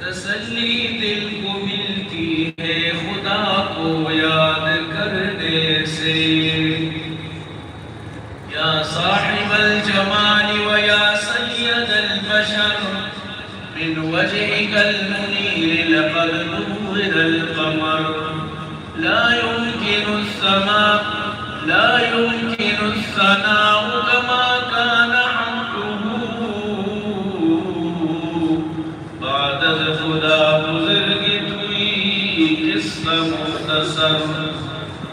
تسلی دل کو ملتی ہے خدا کو یاد کرنے سے، یا صاحب الجمال و یا سید البشر من وجهك المنير لقد نور القمر، لا يمكن السماء لا يمكن الثناء كما كان بعد خدا بزرگی توی قصہ مختصر،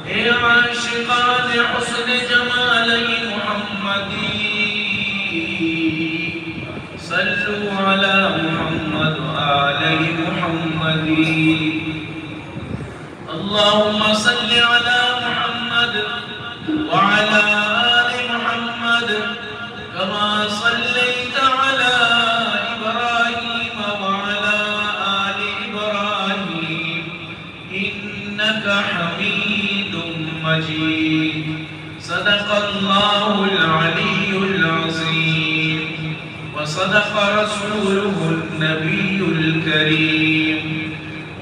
اے عاشقان حسن جمالی محمدی صلو علی محمد آل محمدی، اللہم صل علی محمد وعلى آل محمد كما صليت على إبراهيم وعلى آل إبراهيم إنك حميد مجيد، صدق الله العلي العظيم وصدق رسوله النبي الكريم،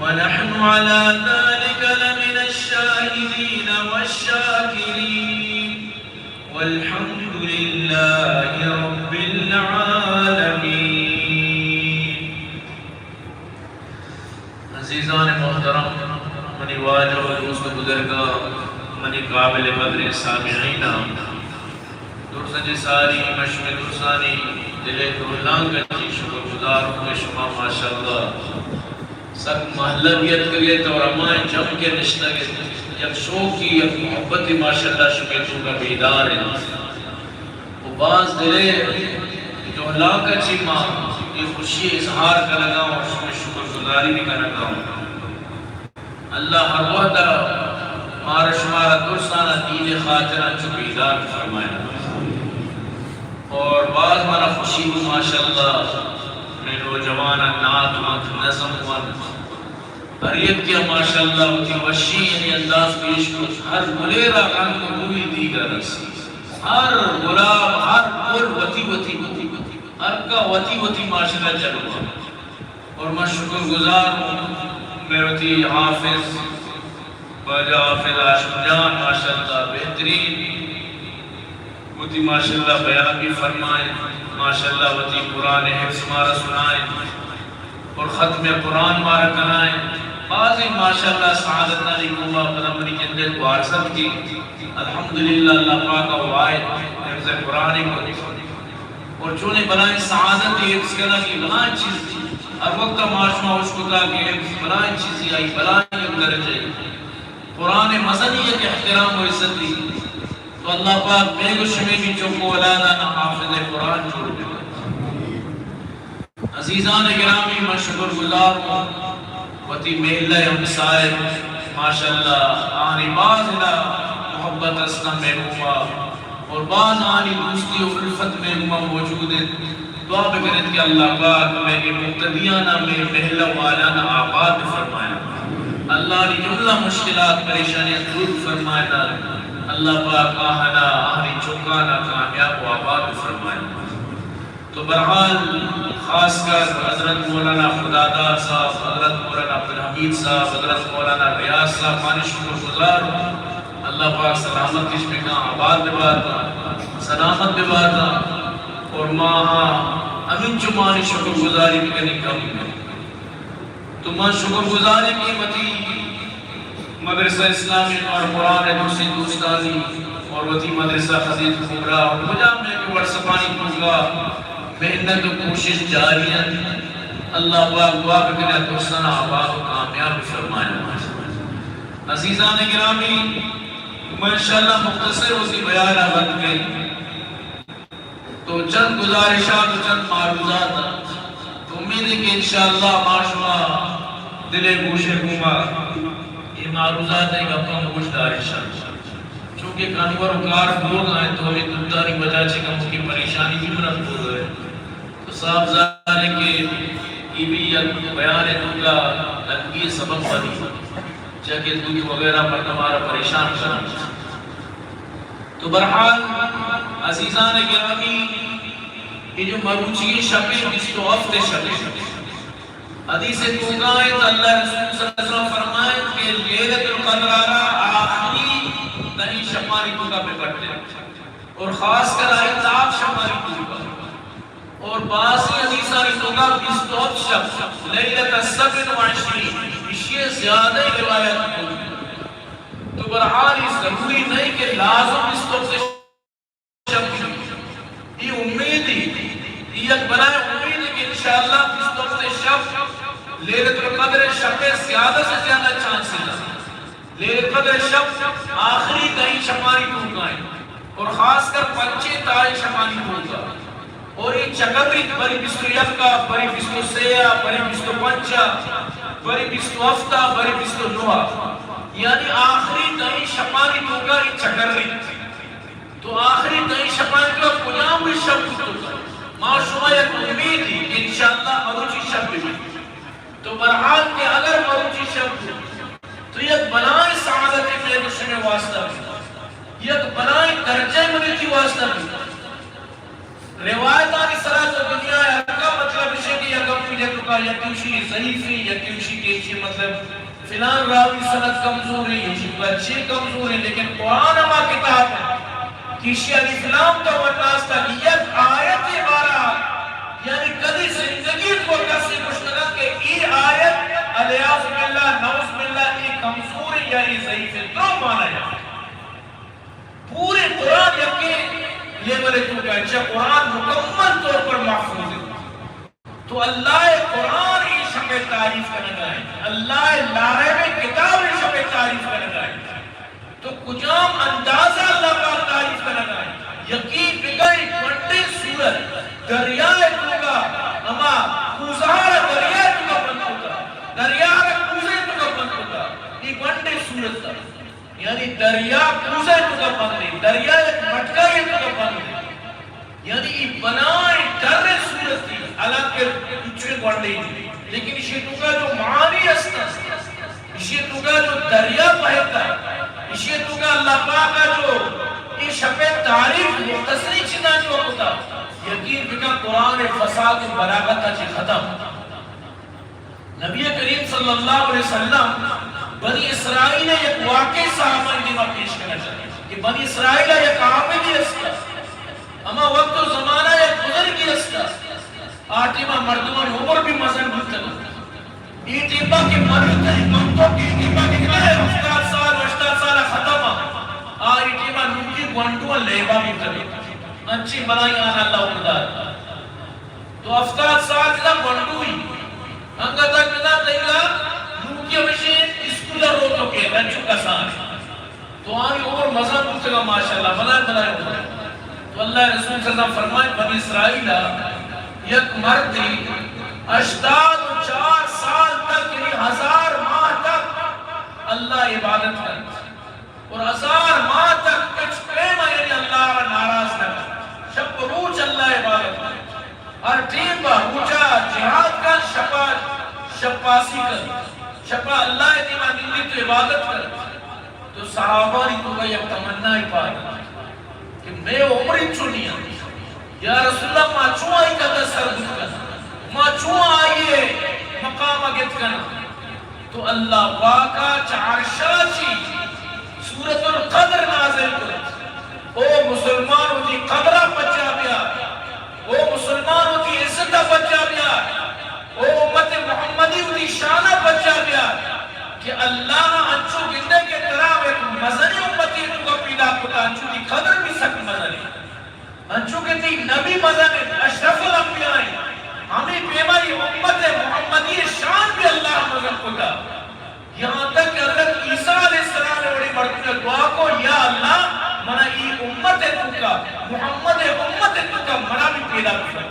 ونحن على ذلك لمن الشاهدين والشاكرين، والحمد لله رب العالمين۔ عزیزان محترم، منی واجہ و دوست بزرگاں، منی قابل قدر سامعین، درسنج ساری مشم درسانی دلے دولان گنجی شکر گزار ہوئے شما ماشاءاللہ سب محلویت کریے تو رمائیں جم کے رشتہ کے یک شوقی یک محبت ماشاءاللہ شکیتوں کا بیدار ہے، وہ بعض دلے جو اللہ کا چیمہ یہ خوشی اظہار کا لگاؤں اور اس میں شکر گزاری بھی کا لگاؤں۔ اللہ ہر وحدہ مارا شمارا درسانہ دین خاطرہ چو بیدار فرمائے، اور بعض مارا خوشی ہوں ماشاءاللہ میں نوجوانہ نعت وقت نظم وقت حریت کیا ماشاءاللہ ہوتی وشی یعنی انداز پیش کو ہر گلیرہ رنگ ہوئی دیگر رسی، ہر گلاب ہر گل وطی وطی ہر کا وطی وطی ماشاءاللہ چلوا، اور میں شکر گزار ہوں میرتی حافظ باجہ حافظ عاشق جان ماشاءاللہ بہترین وطی ماشاءاللہ بیان بھی فرمائے، ماشاءاللہ وطی قرآن حفظ مارا سنائے اور ختم قرآن مارا کرائیں، بعضی ماشاءاللہ سعادت نالی کمبا قدمنی جندل کو عرصت کی، الحمدللہ اللہ پاکا وائد حفظ قرآن کو، اور چونے بلائیں سعادت حفظ کرنا کی بلائیں چیز تھی، ہر وقت معاشمہ اس کو کہا کہ حفظ بلائیں چیزی آئی بلائیں درجے، قرآن مزنیت احترام و عزت دی، تو اللہ پاک بے گوش میں بھی چوکو اولادا نہ حافظ قرآن چھوڑ دے۔ عزیزان گرامی میں شکر گزار ہوں وطی محلہ ہمسائے ماشاءاللہ آنی باز الہ محبت اسلام میں ہوا اور باز آنی دوستی و خلفت میں ہوا موجود ہے، دعا بکرت کہ اللہ پاک میں یہ مقتدیانہ میں محلہ والانا آباد فرمائے، اللہ نے جملہ مشکلات پریشانیاں دور فرمائے دار، اللہ پاک آہنا آہنی چوکانا کامیاب و آباد فرمائے۔ تو برحال خاص کر حضرت مولانا خدادار صاحب، حضرت مولانا عبدالحمید صاحب، حضرت مولانا ریاض صاحب مانی شکر گزار ہوں، اللہ پاک سلامت کش میں کہاں آباد بباتا سلامت بباتا، اور ماہاں امین چمانی شکر گزاری بھی کرنی کم ہے، تو ماں شکر گزاری کی متی مدرسہ اسلامی اور قرآن دوسری دوستانی اور وطی مدرسہ خزید کبرا اور مجام میں کہ ورسپانی پوگا محنت و کوشش جاری ہے، اللہ پاک دعا بکنے دوستانہ آباد و کامیاب فرمائے۔ عزیزان گرامی میں انشاءاللہ مختصر اسی بیانہ بن گئی، تو چند گزارشات و چند معروضات تو امید ہے کہ انشاءاللہ معاشمہ دلے گوشے گھوما یہ معروضات ہے کہ اپنا گوش دارشات، چونکہ کانور و کار لوگ آئے تو ہمیں دلداری بجا چھے کہ مکی پریشانی بھی منت ہو گئے، تو صاحب ظاہر ہے کہ یہ بھی بیان دوں گا تنگی سبب بنی چاہے دودھ وغیرہ پر تمہارا پریشان کرنا۔ تو برحال عزیزان گرامی یہ جو مروچی شکل 20 ہفتے شکل حدیث توگائیں تو اللہ رسول صلی اللہ علیہ وسلم فرمائیں کہ لیلت القدر آخری دہی شماری توگا پہ کرتے اور خاص کر آئی تاب شماری توگا اور باسی حدیثانی توگا بستوت شب لیلت السبن وعشرین اشیاء زیادہ ہی روایت ہوئی تو برحال اس ضروری نہیں کہ لازم بستوت شب یہ امید ہی یہ بنائے امید ہے کہ انشاءاللہ بستوت شب لیلت القدر شب زیادہ سے زیادہ چانس ہے لیلت القدر شب آخری دہی شماری توگائیں اور خاص کر پنچے تائی شماری توگا اور یہ چکبری بری بستو یکا بری بستو سیا بری بستو پنچا بری بستو ہفتہ بری بستو نوہ یعنی آخری دہی شماری توگا یہ چکبری تو آخری دہی شماری توگا پنام بھی شب توگا ما شما یک امید ہی کہ انشاءاللہ مروچی شب بھی تو برحال کہ اگر مروچی شب تو یک بنائے سعادت کے دشمن واسطہ بھی یک بنائے درجہ ملی کی واسطہ بھی روایتانی صلاح تو دنیا ہے کا مطلب ہے کہ یک اپنی کا یکیوشی ضعیفی یکیوشی کے اچھی مطلب فلان راوی سند کمزور ہے یہ اچھے کمزور ہے لیکن قرآن اما کتاب ہے کسی علی فلام کا ورناس تھا کہ یک آیت بارا یعنی کدی زندگی کو کسی مشترک کہ ای آیت علیاذ باللہ نوز باللہ ای کمزور یا ای ضعیف ہے تو مانا ہے پورے قرآن یقین یہ بلے تو کہ اچھا قرآن مکمل طور پر محفوظ ہے تو اللہ قرآن ای شکل تعریف کرنا ہے اللہ لارے میں کتاب ای شکل تعریف کرنا ہے تو کجام اندازہ اللہ کا تعریف کرنا ہے یقین بگئی بڑے صورت دریائے توگا اما خوزہارا دریائے توگا بند ہوتا دریائے خوزے توگا بند ہوتا یہ بڑے صورت تھا یعنی دریا خوزے توگا بند ہے دریائے مٹکائے توگا بند ہے یعنی یہ بنائے در صورت تھی اللہ کے اچھے بڑھنے تھی لیکن اسی توگا جو معانی استا اسی توگا جو دریا بہتا اسی توگا اللہ پاک کا جو یہ شپے تعریف مختصری چیزاں جو ہوتا یقین بکا قرآن فساد و براغت چی ختم نبی کریم صلی اللہ علیہ وسلم بنی اسرائیل ایک واقعی صحابہ دیما پیش کرنا چاہتے کہ بنی اسرائیل ایک عاملی اسکا اما وقت و زمانہ ایک بزرگی اسکا آٹیما مردمان عمر بھی مزن بھلتا ایٹیما کی مردی منتوں کی ایٹیما کی کہا ہے 70 سال 80 سال ختم ایٹیما نوکی گوانٹو لیبا بھی کرے اچھی بنائی آنا اللہ اقدار تو 70 سال جدا گوانٹو ہی انگا تک جدا تیگا نوکی ہمیشہ اسکولر ہو تو کہ بچوں کا سان تو آنی عمر مذہب بلتے گا ماشاءاللہ بنائے ہوتا تو اللہ رسول صلی اللہ علیہ وسلم فرمائے بنی اسرائیلہ یک مردی 84 سال تک یعنی 1000 ماہ تک اللہ عبادت کرتا اور 1000 ماہ تک کچھ پیما یعنی اللہ ناراض نہ شب روچ اللہ عبادت کرتا ہر ٹیم با روچا جہاد کا شپاسی کر شپا اللہ اتنا نلی تو عبادت کرتا تو صحابہ نے تو کا یک تمنا ہی پایا کہ میں عمری چنیا یا رسول اللہ ما چون آئی کا سر بکنا ما چون آئیے مقام اگت کرنا تو اللہ پاکا چارشا چی سورة القدر نازل کرت او مسلمان ہوتی قدرہ بچا بیا او مسلمان ہوتی عزتہ بچا بیا او امت محمدی ہوتی شانہ بچا بیا کہ اللہ انچو گندے کے طرح ایک مزنی امتی تو کا پیدا کتا انچو کی قدر بھی سکت مزنی انچو کہتی نبی مزنی اشرف الانبیاء ہمیں پیمائی امت محمدی شان بھی اللہ مزن کتا یہاں تک کہ حضرت عیسیٰ علیہ السلام نے بڑی مرکز دعا کو یا اللہ منا ای امت تو کا محمد امت تو کا منا بھی پیدا کیا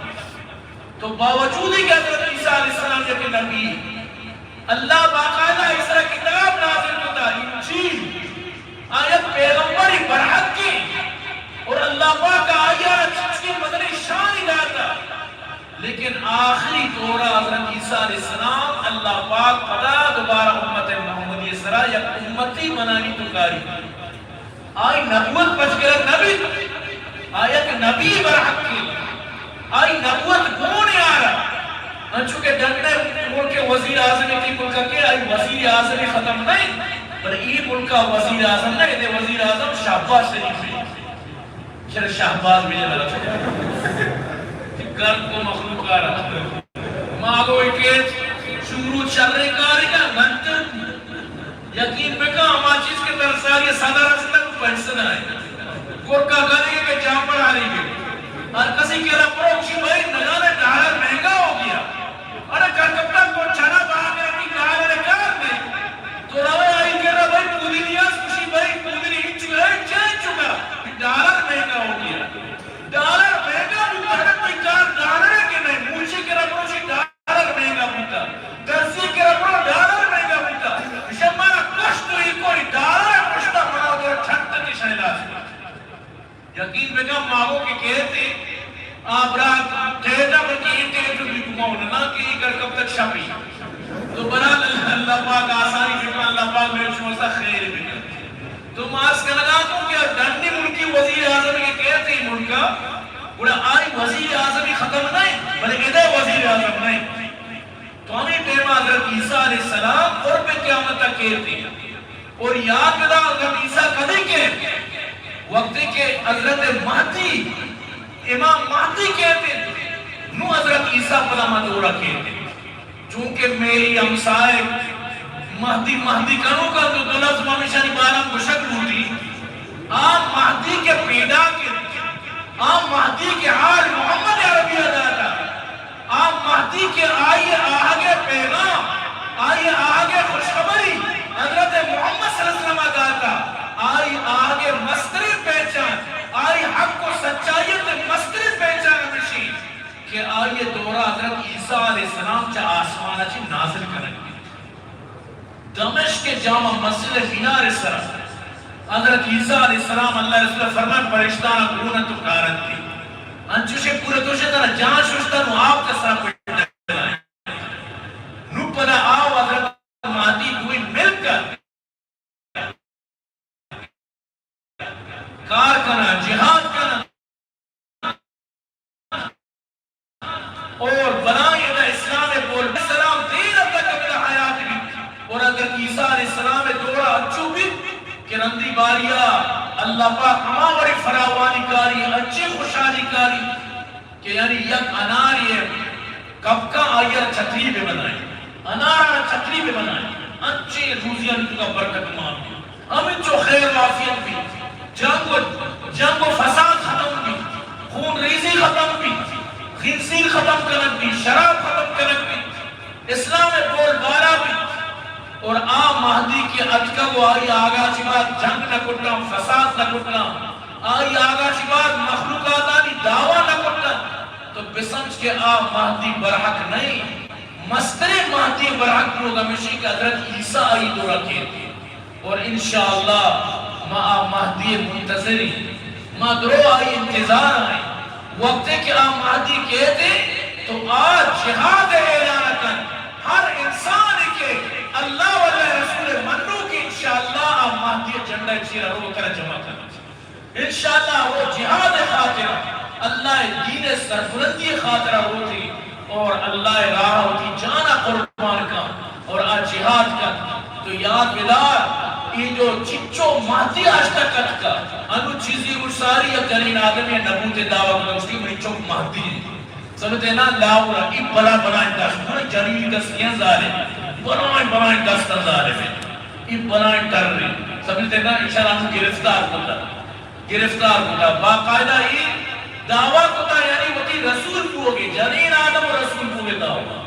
تو باوجود ہی کہ حضرت عیسیٰ علیہ السلام جب نبی اللہ باقاعدہ اس طرح کتاب نازل ہوتا انجیل آیت پیغمبری برحق کی اور اللہ پاک آیات اس کی مدنی شان ہی لاتا لیکن آخری دورہ حضرت عیسیٰ علیہ السلام اللہ پاک پدا دوبارہ امت محمدی سرا یا امتی منانی تکاری آئی نبوت بچ گئے نبی آیت نبی برحق کی آئی نبوت کون آ رہا چونکہ ڈنڈے ملک وزیر اعظم کی ملک کے آئی وزیر اعظم ختم نہیں پر ای ملک کا وزیر اعظم نہیں دے وزیر اعظم شہباز شریف ہے شر شہباز مجھے غلط ہے گرد کو مخلوق آ رہا ماغو اکیت شروع شرع کاری کا گھنٹن یقین بکا ہما چیز کے درسال یہ صدر رسلہ کو پہنسن آئے گرکا گنے کے جام پر آ رہی گئے اور کسی کے رب روکشی بھائی نگانے ڈالر مہنگا ہو گیا ارے کرکپٹا کو چھنا باہر رکھی ڈالر کار دے تو روے آئی کہ رب بھائی پودی نیاز کشی بھائی پودی ہی چین چکا ڈالر مہنگا ہو گیا ڈالر مہنگا بھتا کوئی کار ڈالر ہے کہ نہیں موچی کے رب روشی ڈالر مہنگا بھتا درسی کے رب رو ڈالر مہنگا بھتا شمارا کشت ہوئی کوئی ڈالر کشتا منا دو چھنٹ کی شہلاز یقین بگا ماغو کے کہتے آپ رات تیتا بلکہ یہ تیتا بھی کماؤنا نا کہ یہ کر کب تک شاپی تو برحال اللہ پاک آسانی بکا اللہ پاک میرے شمسا خیر بکا تو مارس کا لگا تو کیا ڈنڈی ملکی وزیر اعظم کے کہتے ہیں ملکا بڑا آئی وزیر اعظم ختم نہیں بلکہ ادھے وزیر اعظم نہیں تو ہمیں ٹیم حضرت عیسیٰ علیہ السلام قرب قیامت تک کہتے ہیں اور یاد بدا حضرت عیسیٰ کدھے کہتے ہیں وقتی کہ حضرت مہدی امام مہدی کہتے ہیں نو حضرت عیسیٰ پدا مدورہ کہتے ہیں چونکہ میری امسائے مہدی مہدی کنو کا تو دلت ممیشانی بارم کو شک لوٹی آم مہدی کے پیدا کے آم مہدی کے حال محمد عربی اداتا آم مہدی کے آئیے آگے پیغام آئیے آگے خوشخبری حضرت محمد صلی اللہ علیہ وسلم اداتا آئی آگے مستری پہچان آئی حق و سچائیت مستری پہچان ہمشی کہ آئیے دورہ حضرت عیسیٰ علیہ السلام چا آسمانہ چی نازل کریں دمشق کے جامع مسجد مینار سرا حضرت عیسیٰ علیہ السلام اللہ رسول فرمان پرشتانہ قرونہ تو کارت تھی انچوشے پورے توشے ترہ جان شوشتا نو آپ کا سرا پڑھتا ہے نو پدا آو حضرت مہدی دوئی مل کر کار کنا جہاد کنا اور بنائی دا اسلام بول اسلام دین اب تک اپنا حیات بھی اور اگر عیسیٰ علیہ السلام دورہ اچھو بھی کہ رندی باریا اللہ پاک ہماری فراوانی کاری اچھی خوشحالی کاری کہ یعنی یک اناری ہے کب کا آئیر چھتری پہ بنائی انارا چھتری پہ بنائی اچھی روزیاں تو کا برکت مانگی ہمیں جو خیر وافیت بھی جنگ و فساد ختم بھی خون ریزی ختم بھی خنسیر ختم کرن بھی شراب ختم کرن بھی اسلام بول بارا بھی اور آم مہدی کی اتکا وہ آئی آگا چی بات جنگ نہ کٹنا فساد نہ کٹنا آئی آگا چی بات مخلوقات آنی دعویٰ نہ کٹنا تو بسمج کے آم مہدی برحق نہیں مستر مہدی برحق لوگ ہمیشہ کہ حضرت عیسیٰ آئی دو رکھے تھے اور انشاءاللہ ما آم مہدی منتظری ما درو آئی انتظار آئی وقت کہ آم مہدی کہتے تو آج جہاد اعلان کن ہر انسان کے اللہ واللہ رسول منو کی انشاءاللہ آم مہدی جنڈا چیرہ رو کر جمع کرنا انشاءاللہ وہ جہاد خاطرہ اللہ دین سربلندی خاطرہ ہوتی اور اللہ راہ ہوتی جانا قربان کا اور آج جہاد کا تو یاد بدار یہ جو چچو مہدی آشتاکت کا انو چیزی ارساری یا ترین آدمی نبوت دعویٰ کو اس کی بڑی چوک مہدی ہے سمجھتے نا لاؤرا ای بلا بلائیں دست بڑی جلیل دستیاں زارے بلائیں دستاں زارے میں ای بلائیں ٹر رہی سمجھتے نا انشاءاللہ ہم گرفتار کتا باقاعدہ ای دعویٰ کتا یعنی وہ کی رسول پوگے جنین آدم و رسول پوگے دعویٰ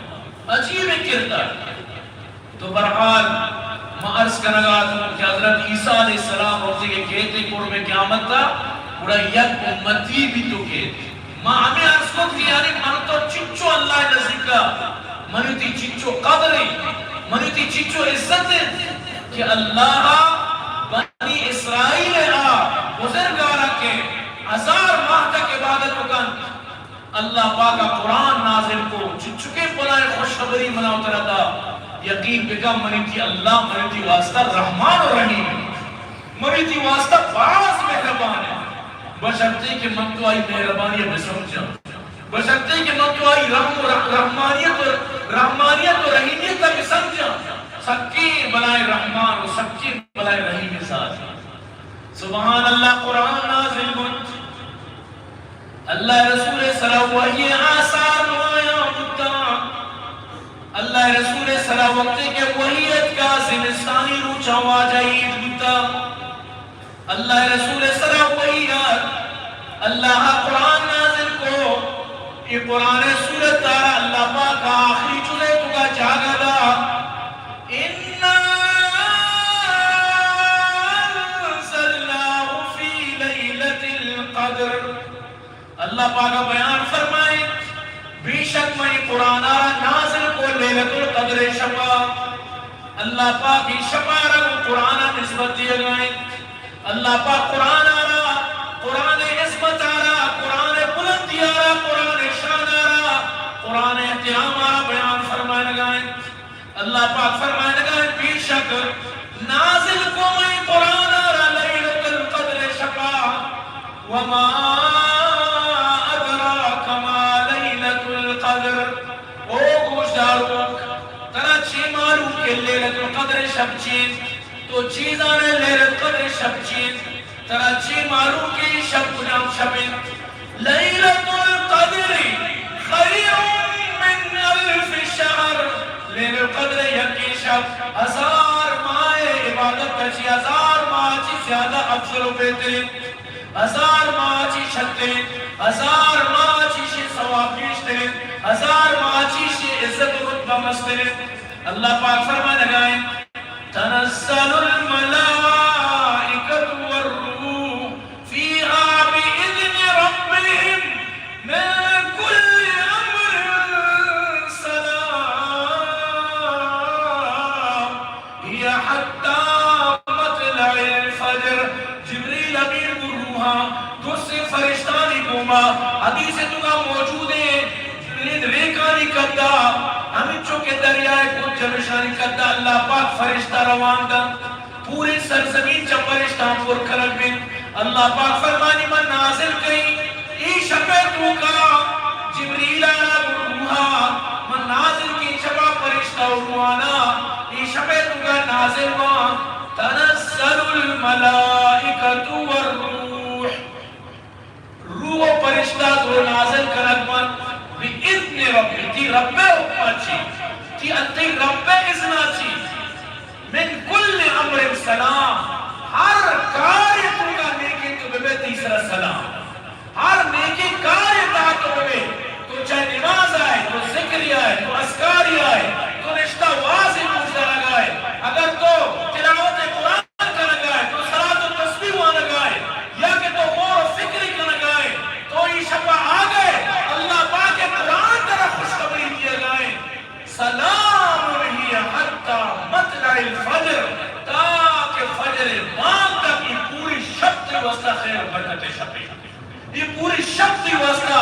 عجیب کرتا تو برحال میں عرض کرنگا کہ حضرت عیسیٰ علیہ السلام اور سے کہتے قرب قیامت تھا بڑا یک امتی بھی تو کہتے میں ہمیں عرض کو کہ یعنی من تو چچو اللہ نزدیکا منی تی چچو قدری منی تی چچو عزت کہ اللہ بنی اسرائیل بزرگارہ کے 1000 ماہ تک عبادت کن اللہ پاک قرآن نازل کو چچکے بلائے خوشخبری مناؤ ترہتا یقین بکا منی تھی اللہ منی تھی واسطہ رحمان و رحیم منی تھی واسطہ باز مہربان ہے بشرطی کہ من تو آئی مہربانی ہے بسمجھا بشرطے کہ من تو آئی رحمانیت و رحیمیت تک سمجھا سکی بلائے رحمان و سکی بلائے رحیم ساتھ سبحان اللہ قرآن نازل گنج اللہ رسول صلی اللہ علیہ آسان آیا مدہ اللہ رسول صلی اللہ وقت کے وحیت کا زمستانی روچا واجعید مدہ اللہ رسول صلی اللہ وحیت اللہ قرآن نازل کو یہ قرآن سورت دارا اللہ پاک آخری چلے تو کا جاگا دا اِنَّا انزلناه فی لیلۃ القدر اللہ پاک بیان فرمائے بے شک میں قرآن نازل کو لیلۃ القدر شفا اللہ پاک کی شفا رہا قرآن نسبت دیا گئے اللہ پاک قرآن آرہا قرآن عظمت آرہا قرآن بلندی آرہا قرآن شان آرہا قرآن احترام آرہا بیان فرمائے لگائیں اللہ پاک فرمائے لگائیں بے شک نازل کو میں قرآن آرہا لیلۃ القدر شفا وما ادراک ما لیلۃ القدر او گوشداروں ترا چی معلوم کہ لیلۃ القدر شب چیز تو چیزانے لیلت قدر شب چیز ترا چی معلوم کی شب کجام شبیں لیلت القدر خیر من الف شہر لیلت قدر یکی شب ہزار ماہ عبادت کچی ہزار ماہ چی زیادہ افضل و بہترین ہزار ماہ چی شترین ہزار ماہ چی ثواب بیشترین ہزار ماہ چی عزت و رتبہ مسترین اللہ پاک فرما لگائیں تنزل الملائكة والروح فيها بإذن ربهم من كل أمر سلام هي حتى مطلع الفجر جبریل امین الروح دوسرے فرشتانی کوما حدیث تگا موجود ہے جبریل ریکانی کدہ ہمیں چونکہ دریائے کچھ جلشانی کدہ اللہ پاک فرشتہ روان دا پوری سرزمین چا فرشتہ پور کرک بھی اللہ پاک فرمانی من نازل کہیں ای شپے تو کا جبریل آنا روحا من نازل کی شپا فرشتہ روانا ای شپے تو کا نازل وان تنزل الملائکۃ والروح روح و فرشتہ تو نازل کرک من بِإِذْنِ رَبِّ تی رب حکمہ چی تی انتی رب اذنہ چی من کل امر سلام ہر کاری تو کا نیکی تو بے تیسرا سلام ہر نیکی کاری تا تو بے تو چاہے نماز آئے تو ذکری آئے تو اذکاری آئے تو رشتہ واضح پوچھتا لگائے اگر تو تلاوت قرآن کا لگائے تو صلاۃ و تسبیح وہاں لگائے یا کہ تو غور و فکری کا لگائے تو یہ شبہ آ گئے اللہ پاک قرآن طرح خوشخبری دیا گئے سلام ہی حتی مطلع الفجر تاکہ فجر بام تک یہ پوری شب کی واسطہ خیر برکت شبی یہ پوری شب کی واسطہ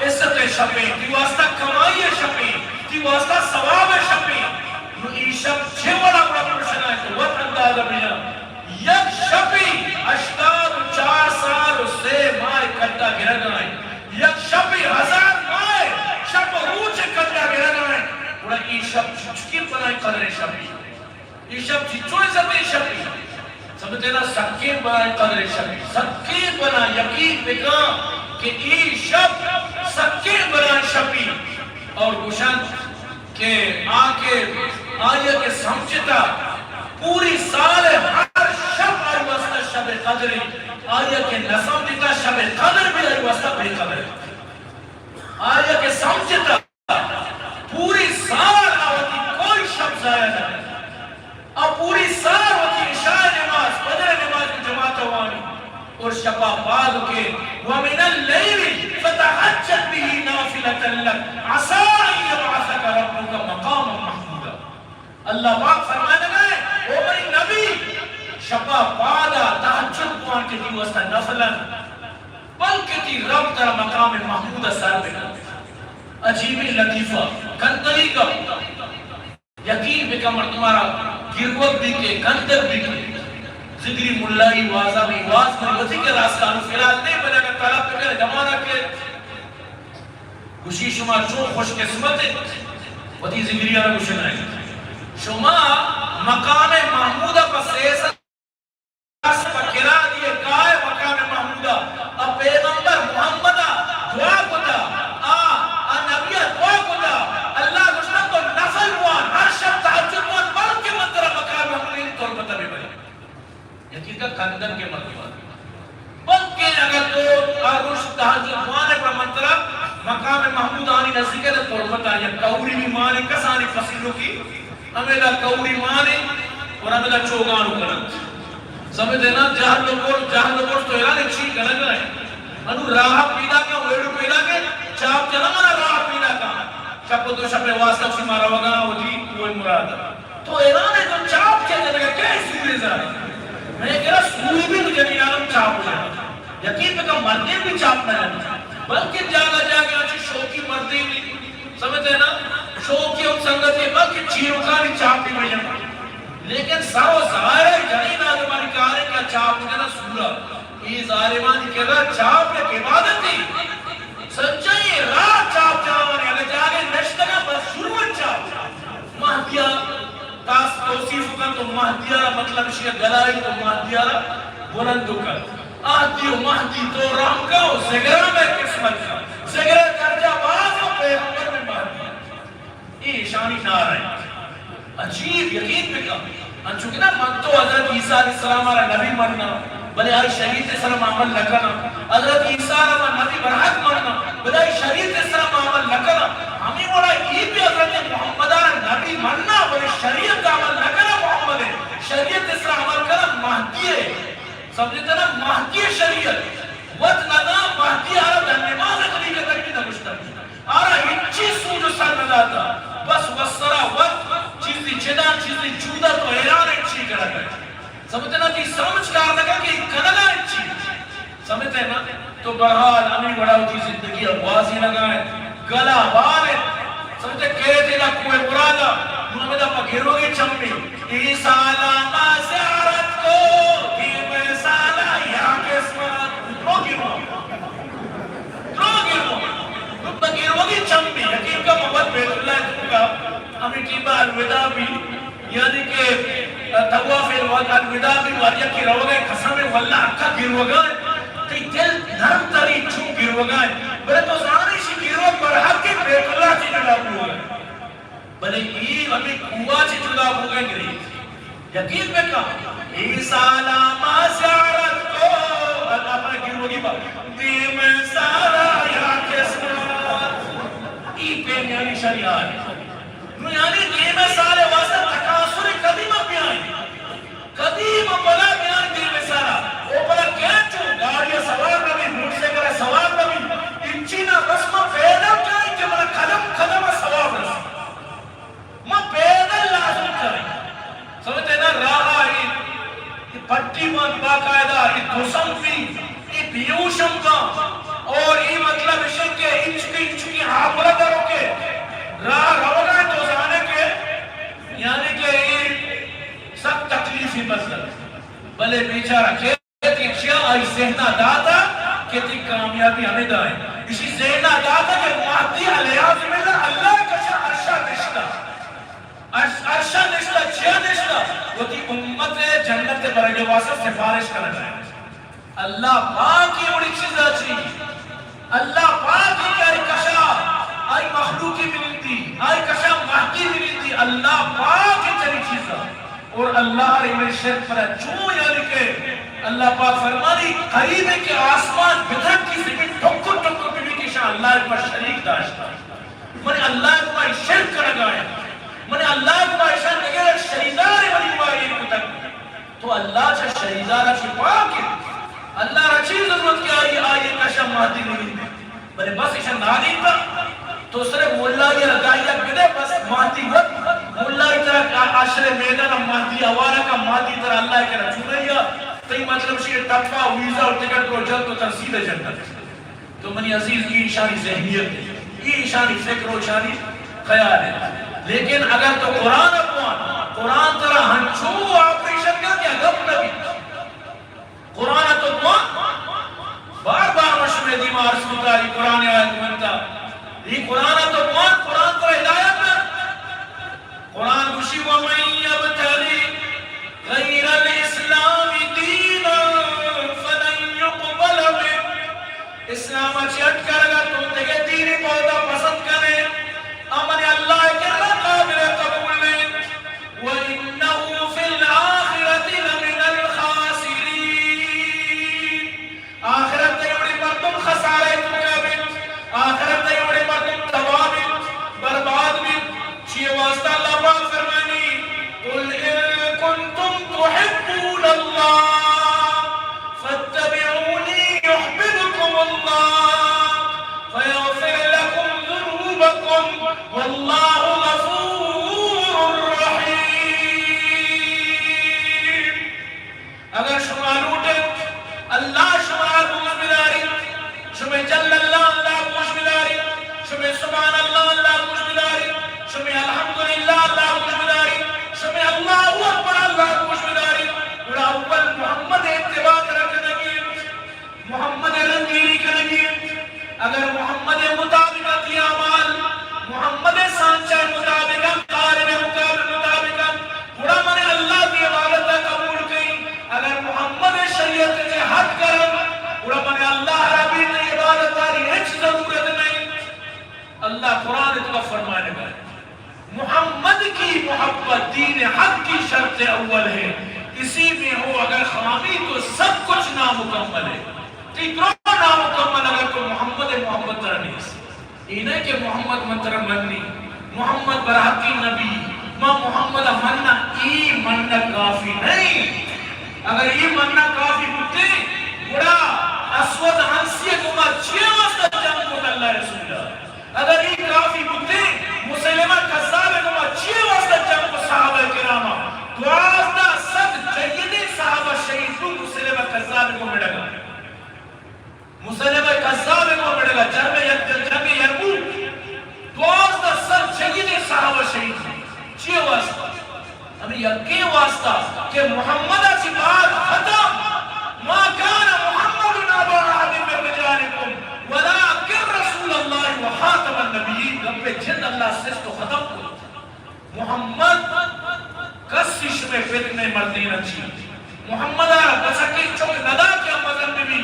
عزت شبی کی واسطہ کمائی شبی کی واسطہ ثواب شبی یہ شب چھے بڑا بڑا پرشن ہے تو وقت اندازہ بنا یک شبی 84 سال اس سے ماہ کٹا گرہ گئے یک شبی 1000 ماہ شب روچ کٹا گرہ گئے اور یہ شب چکی بنائی قدر شبی یہ شب چچوئے زمین شبی سمجھتے نا سکے بنائی قدر شبی سکے بنائی یقین بکا کہ یہ شب سکے بنائی شبی اور گوشن کہ آئیے کے سمجھتا پوری سال ہر شب آئی واسطہ شب قدری آئیے کے نظم دیتا شب قدر بھی آئی واسطہ بے قدر آئیے کے سمجھتا پوری سال آواتی کوئی شب ضائع نہیں اب پوری سال ہوتی عشاء نماز قدر نماز کی جماعت ہوانی اور شبہ بعد کے وَمِنَ اللَّيْلِ فَتَحَجَّتْ بِهِ نَافِلَةً لَكَ عَسَىٰ أَن يَبْعَثَكَ رَبُّكَ مَقَامًا مَحْمُودًا اللہ پاک فرمانے گئے او میری نبی شبہ بعد تحجد قوان کے دی واسطہ نفلاً بلکہ تی رب تر مقام محمود سر بکا عجیبی لطیفہ کنتری کا یقین بکا مرتمارا گروت بھی کے گندر بھی کے ذکری ملائی واضح بھی واضح بھی وزی کے راستانو فیلال نہیں بنا کہ طلب پہ کرے جمانہ کے گوشی شما چون خوش قسمت وتی زگریہ را گوشن آئی شما مقام محمودہ پس ایسا پکرا دیئے کائے مقام محمودہ اب پیغمبر محمدہ دعا کتا نبیہ دعا کتا اللہ گوشن تو نفل وان ہر شب تحجد وان بلکہ مطرح مقام محمودی طلبتہ بھی بھائی یقین کا کندن کے مرکبات بلکہ اگر تو آروش تحجد وانے پر منطرہ مقام محمود آنی نزدیک ہے تو طلبتہ یا کوری بھی مانے کسانی پسندوں کی ہمیں دا کوری مانے اور ہمیں دا چوگانو کرنت سمجھے نا جہر لوگوڑ تو ایران ایک چیز گلگ رہے انو راہ پیدا کا ویڑو پیدا کے چاپ چلا منا راہ پیدا کا چاپ تو شپے واسطہ سی مارا وگا ہو جی کوئی مراد تو ایران ہے تو چاپ کیا جائے گا کیا سوری زارے میں نے کہا سوری بھی مجھے نہیں آرم چاپ ہو جائے یقین پہ کہ مردے بھی چاپ نہ جائے بلکہ جاگا آچی شوکی مردے بھی سمجھے نا شوکی ہم سنگتے بلکہ چیروکانی چاپ بھی بجن لیکن سارو ظاہر جنین آدمانی کہا کیا چاپ ہو جانا سورا یہ ظاہرمانی کہہ رہا چاپ ایک عبادت تھی سچائی رات چاپ جانے اگر جاگے نشتگا بس شروع چاپ مہدیہ تاس توصیف کن تو مہدیہ مطلب شیئر گلائی تو مہدیہ بلند کر آدھی و مہدی تو رام کا ہو زگرہ میں قسمت کا زگرہ درجہ باز ہو پیغمبر میں مہدی یہ شانی نار ہے عجیب یقین پہ کہا چونکہ نا من تو حضرت عیسیٰ علیہ السلام آرہ نبی مرنا بلے آئی شریعت اسلام عمل لکنا حضرت عیسیٰ آرہ نبی برحق مرنا بلے آئی شریعت اسلام عمل لکنا ہمیں بولا یہ بھی حضرت محمد آرہ نبی مرنا بلے شریعت عمل لکنا محمد ہے شریعت اسلام عمل کرنا مہدی ہے سمجھتے نا مہدی شریعت وقت ندا مہدی آرہ در نماز خلیقہ تک بھی نمشتر آرہ ہنچی سوجو سر نداتا بس وصرہ وقت چیزی چیدان چیزی چودہ تو ایران اچھی کرا گئے سمجھتے نا کہ سمجھ کار لگا کہ کنگا اچھی سمجھتے نا تو بہرحال ہمیں بڑا ہوتی زندگی آوازی لگائے گلا بارے سمجھتے کہے تھے نا کوئے مرادا محمد اپا گھرو گی چمبی ای سالہ ما زیارت کو دیم سالہ یا قسمت رو گرو گرو گی چمبی یقین کا محمد بیت اللہ کا ہمیں ٹیبہ الوداع بھی یعنی کہ تواف الوداع بھی واریہ کی رو گئے قسم واللہ اکھا گرو گئے تی دل نرم تری چھو گرو گئے بلے تو زانی شی گرو برحق کے بیت اللہ چی جدا ہو گئے بلے یہ ہمیں قوہ چی جدا ہو گئے گری یقین پہ کہا ای سالہ ما زیارت کو اللہ پر گرو گی بات دیم سالہ یا قسمت ای پہ یعنی شریعہ ہے یعنی دیم سالے واسطہ تقاصر قدیمہ بیائی قدیمہ بلا بیائی دیم سالہ وہ بلا کہنچو گاڑیا سوار نبی موٹ سے کرے سوار نبی انچینا بس ما پیدا کہیں کہ منا قدم قدم سوار نسی ما پیدا لازم کریں سمجھتے نا راہا یہ پٹی من باقاعدہ یہ دوسم بھی یہ بیوشم کا اور یہ مطلب اشن کے انچکی حاپلہ دروں کے راہ روگا تو زانے کے یعنی کہ یہ سب تکلیفی مسئلہ بلے بیچارہ کہتی چیا آئی ذہنہ داتا کہتی کامیابی ہمیں دائیں اسی ذہنہ داتا کہ مہدی علیہ اللہ کشا عرشہ نشتہ عرشہ نشتہ چیا نشتہ وہ تی امت جنت برگے واسط سفارش کر رہا ہے اللہ پاک کی اڑی چیز اچھی اللہ پاک کی کیا کشا آئی مخلوقی ملتی آئی کشا مہدی ملتی اللہ پاک کی چلی چیزا اور اللہ رحمہ شرک پر چون یعنی کہ اللہ پاک فرمانی قریب ہے کہ آسمان بدھت کی زمین ٹھکر ٹھکر بھی کی شاہ اللہ پر شریک داشتا من اللہ کو شرک کر گایا من اللہ کو شرک نگر شریدار ولی واری کو تک تو اللہ چھا شریدار چھا پاک ہے اللہ رچی ضرورت کی آئی کشا مہدی ملتی بلے بس ایشا نادی تھا تو سرے مولا یہ لگائیہ بدے بس مہدی وقت مولا ہی طرح عشر میدان مہدی آوارا کا مہدی طرح اللہ کے رسول ہے تئی مطلب شیئر ٹپا ویزا اور ٹکٹ کو جلد تو ترسید جنت تو منی عزیز کی اشانی ذہنیت ہے یہ اشانی فکر و اشانی خیال ہے لیکن اگر تو قرآن اپوان قرآن طرح ہنچو آپریشن کا کیا گپ نبی قرآن تو اپوان بار بار مشہور دیمار سکتاری قرآن آیت منتا یہ قرآن تو کون قرآن تو ہدایت ہے قرآن گوشی وَمَن يَبْتَغِ غَيْرَ الْإِسْلَامِ دِينًا فَلَن يُقْبَلَ مِنْهُ اسلام چٹ کر اگر تم دیکھے دین بہت پسند کرے امن اللہ کے قابل قبول نہیں وَإِنَّهُ فِي الْآخِرَةِ لَمِنَ الْخَاسِرِينَ آخرت تیوڑی پر تم خسارے چکا بھی آخرت تیوڑی پر تم تباہ بھی برباد بھی چیئے واسطہ اللہ پاک فرمانی قُلْ إِن كُنْتُمْ تُحِبُّونَ اللَّهَ فَاتَّبِعُونِي يُحْبِبْكُمُ اللَّهُ فَيَغْفِرْ لَكُمْ ذُنُوبَكُمْ وَاللَّهُ غَفُورٌ رَحِيمٌ اگر شما لوٹے اللہ شما دوز بداری شما جل اللہ اللہ دوز بداری شما سبحان اللہ اللہ دوز بداری شما الحمدللہ اللہ دوز بداری شما اللہ اکبر اللہ دوز بداری بڑا اول محمد اتباع رکھنگی محمد رنگیری کرنگی اگر محمد مطابقت یا عمال محمد سانچہ مطابقت قارب مطابقت بڑا من اللہ کی عبادت قبول کی اگر محمد شریعت سے حد کرن بڑا من اللہ ربی نے عبادت داری ہیچ ضرورت نہیں اللہ قرآن اتنا فرمانے گا محمد کی محبت دین حق کی شرط اول ہے اسی میں ہو اگر خامی تو سب کچھ نامکمل ہے تیتروں نامکمل اگر تو محمد ترہ نہیں انہیں کہ محمد منتر مننی محمد برحقی نبی ماں محمد مننا ای مننا کافی نہیں اگر ای مننا کافی ہوتے بڑا اسود عنسی کو ماں چھے واسطہ جنگ کو اللہ رسول اللہ اگر ای کافی ہوتے مسلمہ قصاب کو ماں چھے واسطہ جنگ کو صحابہ کرامہ دوازدہ صد جیدی صحابہ شہیدوں مسلمہ قصاب کو مڑے گا مسلمہ قصاب کو مڑے گا جنگ یرموک دوازدہ صد جیدی صحابہ شہید چھے واسطہ ہمیں یکی واسطہ کہ محمد کی بات ختم ما کان محمد نابا احد من رجالکم ولیکن رسول اللہ وخاتم النبیین رب جن اللہ سس تو ختم کو محمد کسیش میں فتنے مردین اچھی محمد آرہ بسکی چک ندا کیا مدن نبی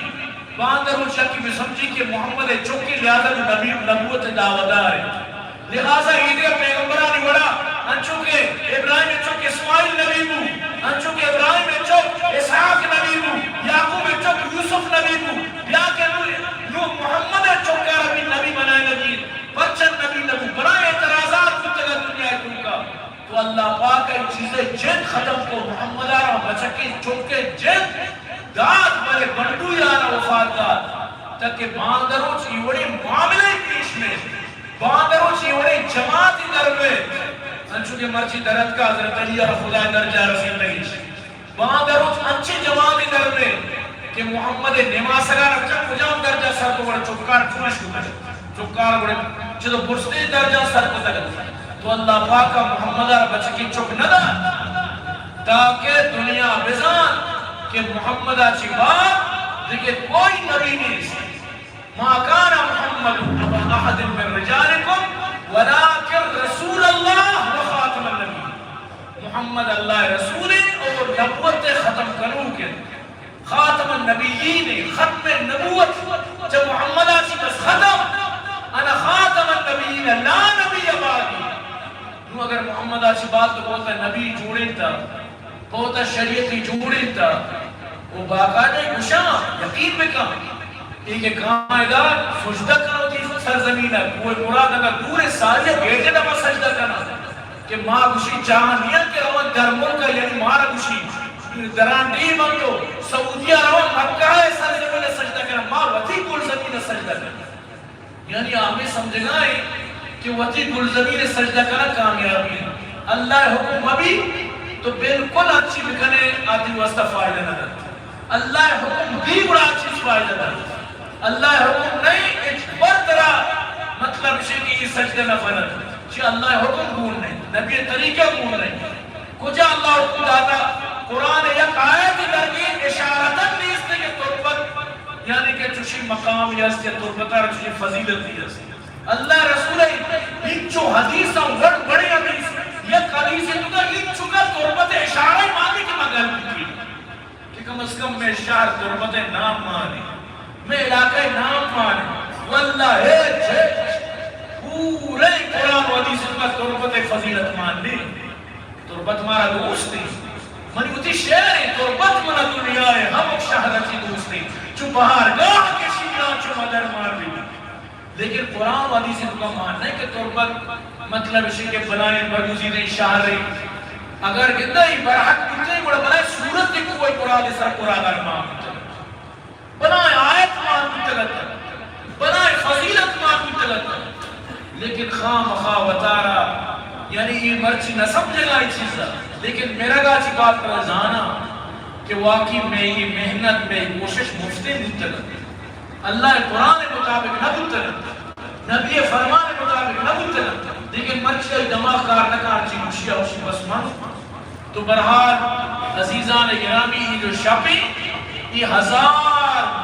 باندر ہو شکی میں سمجھی کہ محمد چکی لہذا نبی نبوت دعوتار ہے لہذا عیدی پیغمبرانی وڑا انچوکے ابراہیم چوک اسماعیل نبی بو انچوکے ابراہیم چوک اسحاق نبی بو یعقوب چوک یوسف نبی بو یا کہ نو محمد چوک ربی نبی بنائے نبی بچن نبی نبو برائے اعتراضات کتگا دنیا چوکا تو اللہ پاک ایک چیزیں جن ختم کو محمد آرہ بچکی چوکے جن داد بلے بندو یارہ وفات داد تاکہ باندروں چیوڑی معاملے پیش میں باندروں چیوڑی جماعتی دروے انچو کے مرچی درد کا حضرت علی اور خدا درجہ رسول نہیں باندروں انچی جماعتی دروے کہ محمد نماز اگر اچھا کجام درجہ سر کو بڑا چکار چونش کو بڑا چکار بڑا چھو برستی درجہ سر کو تلتا تو اللہ پاک کا محمد آرہ بچکی چک ندا تاکہ دنیا بزان کہ محمد آچی بات دیکھے کوئی نبی نہیں سے ما کان محمد ابا احد من رجالکم ولیکن رسول اللہ وخاتم النبی محمد اللہ رسول اور نبوت ختم کرو کے خاتم النبیین ختم نبوت جب محمد آچی بس ختم انا خاتم النبیین لا نبی آبادی نو اگر محمد آچی بات تو بہتا نبی جوڑے تھا بہتا شریعتی جوڑے تھا وہ باقاعدہ گشاں یقین میں کہاں ایک قائدہ سجدہ کرو تھی سرزمین ہے وہ مراد اگر دور سالیہ بیٹے نما سجدہ کرنا کہ ماں گوشی چاہاں نیا کہ روان در ملکہ یعنی مارا گوشی دران دی بندو سعودیہ روان مکہ ہے سرزمین سجدہ کرنا ماں وطی کل زمین سجدہ کرنا یعنی آمیں سمجھے گائے کہ وطی کل زمین سجدہ کرنا کامیابی ہے اللہ حکم ابھی تو بالکل اچھی بکنے آتی واسطہ فائدہ نہ کرتا اللہ حکم بھی بڑا چیز فائدہ کرتا اللہ حکم نہیں ایک بر طرح مطلب کہ یہ سجدہ نہ فرد چی اللہ حکم بھول نہیں نبی طریقہ بھول نہیں کجا اللہ حکم داتا قرآن یک آیت درگی اشارتاً نیستے کہ تربت یعنی کہ چوشی مقام یست یا تربتہ چوشی فضیلت دیست اللہ رسول انچو حدیثا وڈ بڑے حدیث یک حدیث ہے تو کا انچو کا تربت اشارہ مانی کی مگل کی کہ کم از کم میں اشار تربت نام مانی میں علاقہ نام مانی واللہ ہے پورے قرآن و حدیث کا تربت فضیلت مان لی تربت مارا دوست نہیں منی ہوتی شہر ہے تربت منا دنیا ہے ہم ایک شہرتی دوست نہیں چو بہار گاہ کے شیعہ چو مدر مار لی لیکن قرآن و حدیث کا ماننا ہے کہ تربت مطلب اسی کے بنائیں بردوزی نہیں شاہر رہی اگر گندہ ہی برحق کتے ہیں بنائیں صورت کی کوئی قرآن سر قرآن ارمان بنائیں آیت مان متلت بنائیں فضیلت مان متلت لیکن خام خواہ وطارہ یعنی یہ مرچی نہ سمجھے گا یہ چیزا لیکن میرا گا چی بات پر جانا کہ واقعی میں یہ محنت میں کوشش مفتے متلت اللہ قرآن مطابق نہ بلتن نبی فرمان مطابق نہ بلتن لیکن مرچی دماغ کار نکار چی مشیہ ہوشی بس من تو برحال عزیزان گرامی یہ جو شپی یہ 1000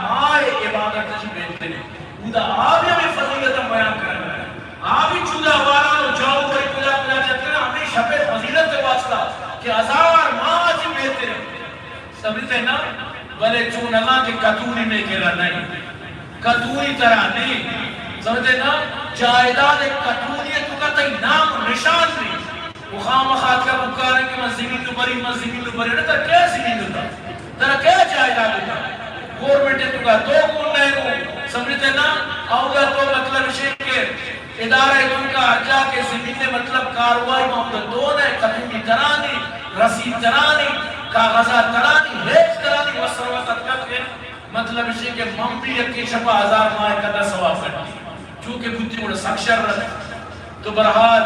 ماہ عبادت جی بیٹھتے ہیں اودا آبی ہمیں فضیلت بیان کرنا ہے آبی چودہ وارانو جاؤ بری کجا کجا چکتے ہیں ہمیں شپے فضیلت واسطہ کہ 1000 ماہ جی بیٹھتے ہیں سمجھتے ہیں نا بلے چون اللہ کے قطوری میں گرا نہیں قطوری طرح نہیں سمجھتے نا جائداد قطوریت کا تئی نام نشان نہیں وہ خام خات کا مکار ہے کہ میں زمین تو بری نا تر کیا زمین تو تر کیا جائداد ہوتا گورنمنٹ تو کا دو کون نہیں ہوں سمجھتے نا آؤگا تو مطلب شیئر کے ادارہ ان کا ارجا کے زمین نے مطلب کاروائی محمد دون ہے قطوری ترانی رسید ترانی کاغذہ ترانی ہیچ ترانی وصروت کر کے مطلب اسی کہ ممبی کی شپا 1000 ماہ کا 10 ثواب کرنا چونکہ بودی مڑا سکشر رہے تو برحال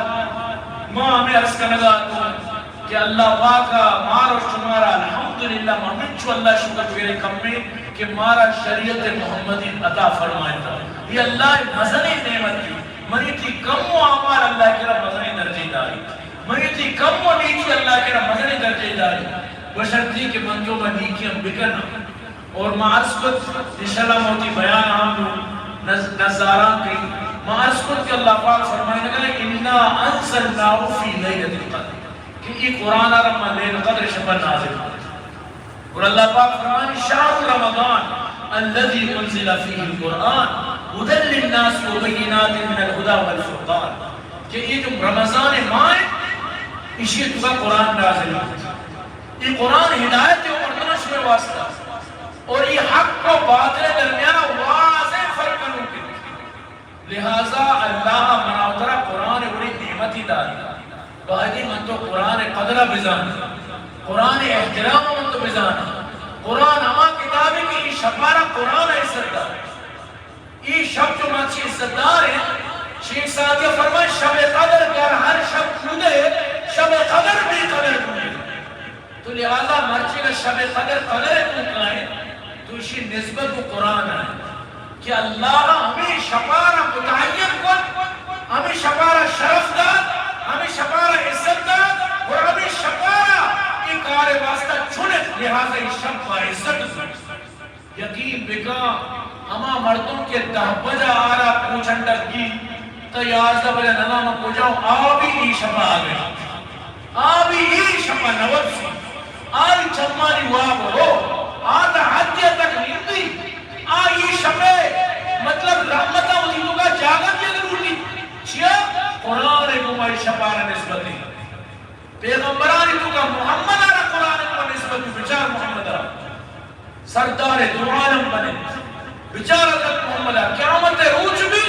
ماں ہمیں عرض کا لگا کہ اللہ پاکا مارا شمارا الحمدللہ ممنچو اللہ شکر میرے کم میں کہ مارا شریعت محمدی عطا فرمائے تھا یہ اللہ مزنی نعمت کی منی تھی کم و عمال اللہ کے رب مزنی درجے داری منی تھی کم و نیچی اللہ کے رب مزنی درجے داری بشر تھی کہ منجو میں نیکی ہم بکرنا اور معرض انشاءاللہ موتی بیان ہم نظاران کی معرض کہ اللہ پاک فرمائے لگا اِنَّا أَنزَلْنَاهُ فِي لَيْلَةِ الْقَدْرِ کہ یہ قرآن رمضان لیل قدر شبہ نازل اور اللہ پاک فرمائے شہر رمضان الذي انزل فيه القرآن هدى للناس وبينات من الهدى والفرقان کہ یہ جو رمضان ماہ اسی کا قرآن نازل یہ قرآن ہدایت ہے اور منش میں واسطہ اور یہ حق کو باطل درمیان واضح فرق کروں کے لہذا اللہ مناوترہ قرآن بڑی نعمتی داری باہدی من تو قرآن قدرہ بزان قرآن احترام من تو بزان قرآن اما کتابی کی یہ شبارہ قرآن عزت دار یہ شب جو مچی عزت دار ہے شیخ صاحب یہ فرمائے شب قدر کر ہر شب کھودے شب قدر بھی قدر کھودے تو لہذا مرچی کا شب قدر قدر کھودنا ہے تو اسی نسبت کو قرآن ہے کہ اللہ ہمیں شپارہ متعین کن ہمیں شپارہ شرف دار ہمیں شپارہ عزت دار اور ہمیں شپارہ کی کار واسطہ چھنت لہذا اس شب کا عزت یقین بکا ہما مردوں کے 10 بجا آرہ پوچھن تک کی تو 11 بجا نظام کو جاؤں آبی ای شپا آگئے آبی ای شپا نوت سی آئی چمانی واب ہو آتا حدیہ تک نیندی آئی شپے مطلب رحمتہ وزیدوں کا جاگت یہ ضروری چیا قرآن کو مائی شپارہ نسبتی پیغمبرانی تو کا محمد آرہ قرآن کو نسبتی بچار محمد آرہ سردار دو عالم بنے بچار حضرت محمد آرہ قیامت روچ بھی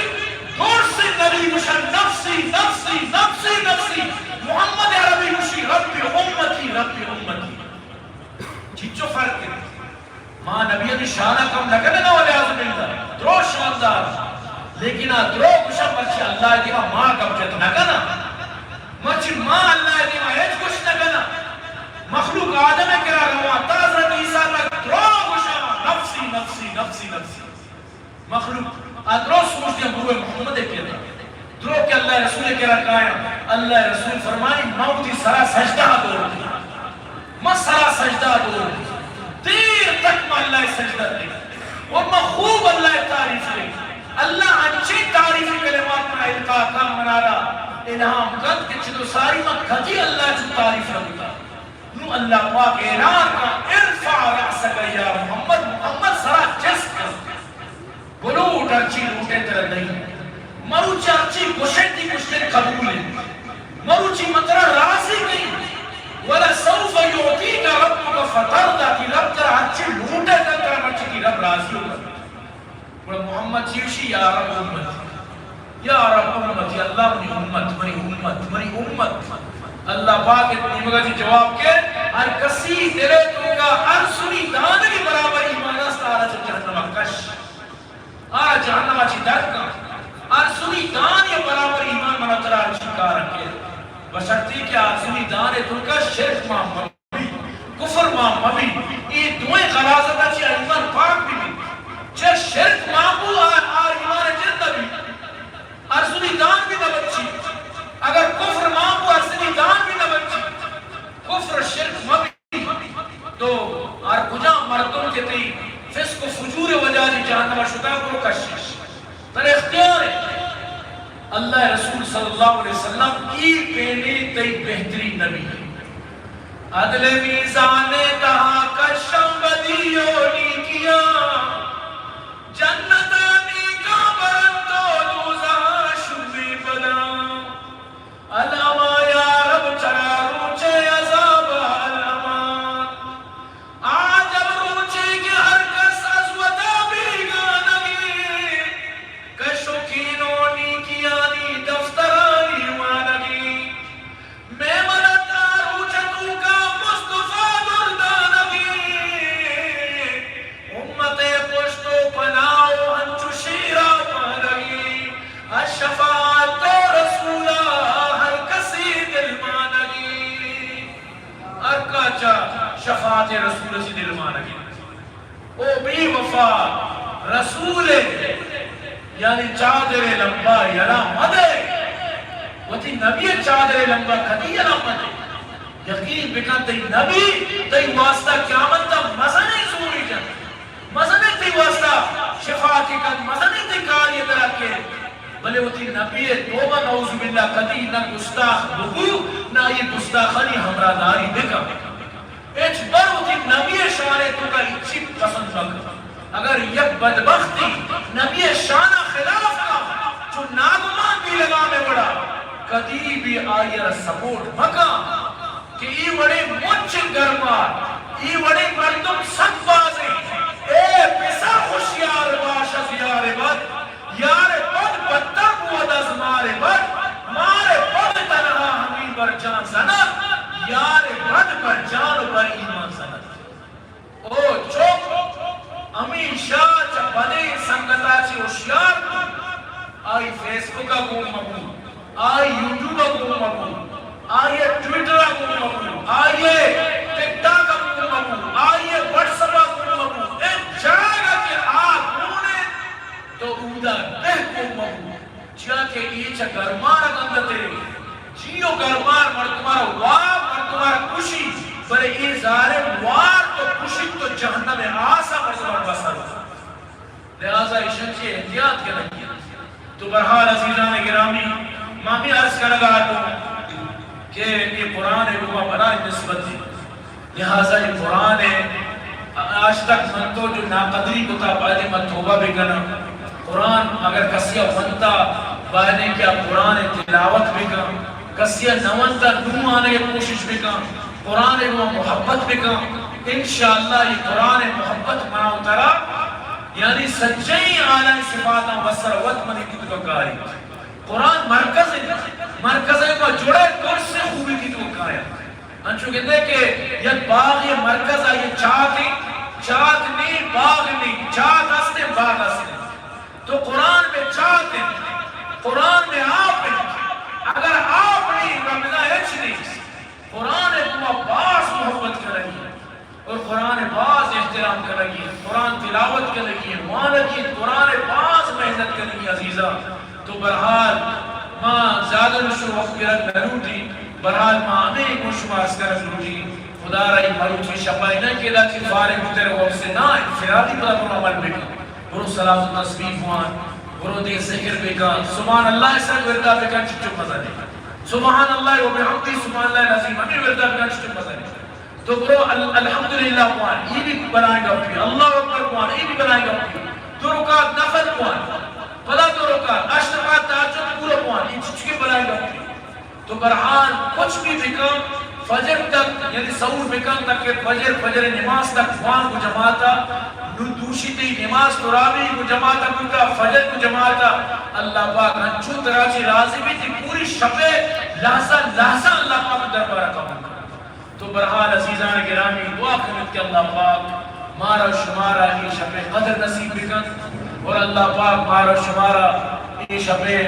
دور سے نبی مشن نفسی نفسی نفسی نفسی محمد عربی مشی رب امتی چیچو فرق ہے ماں نبی ابھی شانہ کم لگنے نہ والے آزم اللہ درو شاندار لیکن درو کشا مرچی اللہ دیما ماں کم چت نگنا مرچی ماں اللہ دیما ایج کش نگنا مخلوق آدم کرا روا تازرت عیسیٰ تک درو کشا نفسی نفسی نفسی نفسی مخلوق درو سمجھتے ہیں بروے محمد کہتا درو کہ اللہ رسول کرا قائم اللہ رسول فرمائی موتی سرا سجدہ دور ما سرا سجدہ دور دیر تک میں اللہ سجدہ دے اور میں خوب اللہ تعریف لے اللہ انچی تعریفی کلمات میں القا کام منارا الہام قد کہ چھتو ساری مکھتی اللہ جو تعریف رکھتا نو اللہ پاک اعلان کا ارفع رأسک یا محمد محمد سرا جس کر بلو ڈرچی لوٹے تر نہیں مرو چارچی گشتی گشتے قبول مرو چی مطرح راضی گئی وَلَا سَوْفَ يُعْتِيكَ رَبُّكَ فَتَرْضَى کی رب تر آچی لوٹے تر مرچی کی رب راضی ہوگا بڑا محمد چیوشی یا رب امت یا رب امت یا اللہ منی امت منی امت منی امت اللہ پاک اتنی مگا جی جواب کے ہر کسی دلے تو کا ہر سنی دانگی برابر ایمان است آرہ جہنمہ کش آرہ جہنمہ چی درد کا ہر سنی دانگی برابر ایمان منہ ترار چکا رکھے بشرطی کہ آسونی دانے تلکا شرک ماں مبی کفر ماں مبی یہ دوئے غلازتہ چی ایمان پاک بھی بھی چھ شرک ماں کو ایمان جن نبی آسونی دان بھی نہ بچی اگر کفر ماں کو آسونی دان بھی نہ بچی کفر شرک مبی تو آر کجا مردوں کے تی فسق و فجور وجہ جی جہنم شدہ کو کشش پر اختیار ہے اللہ رسول صلی اللہ علیہ وسلم ای پہنے تی بہترین نبی ہے عدل میزان نے کہا کشم بدیونی کیا جنتانی کا برندو دوزہ شبی بدا علامہ یا رب چرا روچے عذاب علامہ آج اب روچے کے ہر کس ازوتا بھی گانگی کشو کینونی کیانی دفترانی وانگی میں منتا روچتو کا مصطفیٰ دردانگی امت پشتو پناو ہنچو شیرہ مانگی الشفاعت تو رسولہ ہر کسی دل مانگی ارکاچا شفاعت رسول سی دل مانگی او بی وفا رسول یعنی چادر لمبا یلا مدے وہ تی نبی چادر لمبا کھتی یلا مدے یقین بکن تی نبی تی واسطہ قیامت تا مزنے سوری جن مزنے تی واسطہ شفاعتی کن مزنے تی کاری درکے بلے وہ تی نبی توبہ نعوذ باللہ کھتی نہ گستاخ بگو نہ یہ گستاخانی ہمرا داری دکھا ایچ بر وہ تی نبی شانے تو کا اچھی پسند بکر اگر یک بدبختی نبی شانہ خلاف کا جو ناگمان بھی لگا میں بڑا کدی بھی آئیر سپورٹ مکا کہ ای وڑے مچ گرمار ای وڑے مردم ست بازی اے پیسا خوشیار باشد یار بد یار بد بدتر بود از مار بد مار بد تنہا ہمیں بر جان زند یار بد بر جان بر ایمان زند او چوک ہمیشہ چپنے سنگتا چی ہوشیار آئی فیس بکا گوم مبو آئی یوٹیوبا گوم مبو آئی ٹویٹرا گوم مبو آئی ٹک ٹاکا گوم مبو آئی واٹسپا گوم مبو ایک جائے کہ آپ ہونے تو اودا بہ گوم مبو چاہ کہ ایچا گرمار گندتے جیو گرمار مردمار وار مردمار کشی بلے یہ ظالم وار تو کشی تو جہنم آسا مردمار بسر لہذا اشنچے احتیاط کے لگی تو برحال عزیزان گرامی مامی عرض کا لگا تو کہ یہ قرآن ہے وہ بڑا نسبت ہے لہذا یہ قرآن ہے آج تک من تو جو ناقدری کو تھا پہلے من توبہ بھی کرنا قرآن اگر کسیا بنتا باہنے کیا قرآن تلاوت بھی کر کسیا نوانتا نو آنے کی کوشش بھی کر قرآن نو محبت بھی کر انشاءاللہ یہ قرآن محبت منا اترا یعنی سچائی آلہ صفاتاں وسروت منی کی تو کاری قرآن مرکز ہے کو جڑے کچھ سے خوبی کی تو کایا انچو کہتے ہیں کہ یہ باغ یہ مرکز ہے یہ چاہت نہیں باغ نہیں چاہت ہستے باغ ہستے تو قرآن میں چاہت ہے قرآن میں آپ ہے اگر آپ نہیں رمضہ ہچ نہیں قرآن کو باس محبت کر رہی ہے اور قرآن باز احترام کر رہی ہے قرآن تلاوت کر رہی ہے مانکی قرآن باز محنت کر رہی ہے عزیزہ تو برحال ماں زیادہ نشو وقت گرد نروٹی برحال ماں ہمیں کچھ مارس کر نروٹی خدا رہی مروٹی شپائی نہ کہلا کہ فارغ ہوتے رہو سے نہ فرادی پر اپنا عمل بکا برو صلاح و تصویف ہوان برو دے ذکر بکن سبحان اللہ سر وردہ بکن چچو مزنے سبحان اللہ و بحمدی سبحان اللہ العظیم ہمیں وردہ بکن چچو مزنے تو برو الحمدللہ قوان یہ بھی بنائیں گا پی اللہ اکبر قوان یہ بھی بنائیں گا پی تو رکعت نفل قوان پدا تو رکعت اشتقات تحجد پورا قوان یہ چچکے بنائیں گا پی تو برحال کچھ بھی بکن فجر تک یعنی سور بکن تک کہ فجر نماز تک قوان کو جماعتا دوشی تی نماز ترابی کو جماعتا کتا فجر کو جماعتا اللہ پاک انچو تراچی راضی بھی تھی پوری شپے لحظہ اللہ پاک دربارہ قبول تو برحال عزیزان گرامی دعا کرت کہ اللہ پاک مارا شمارا یہ شپے قدر نصیب بکن اور اللہ پاک مارا شمارا یہ شپے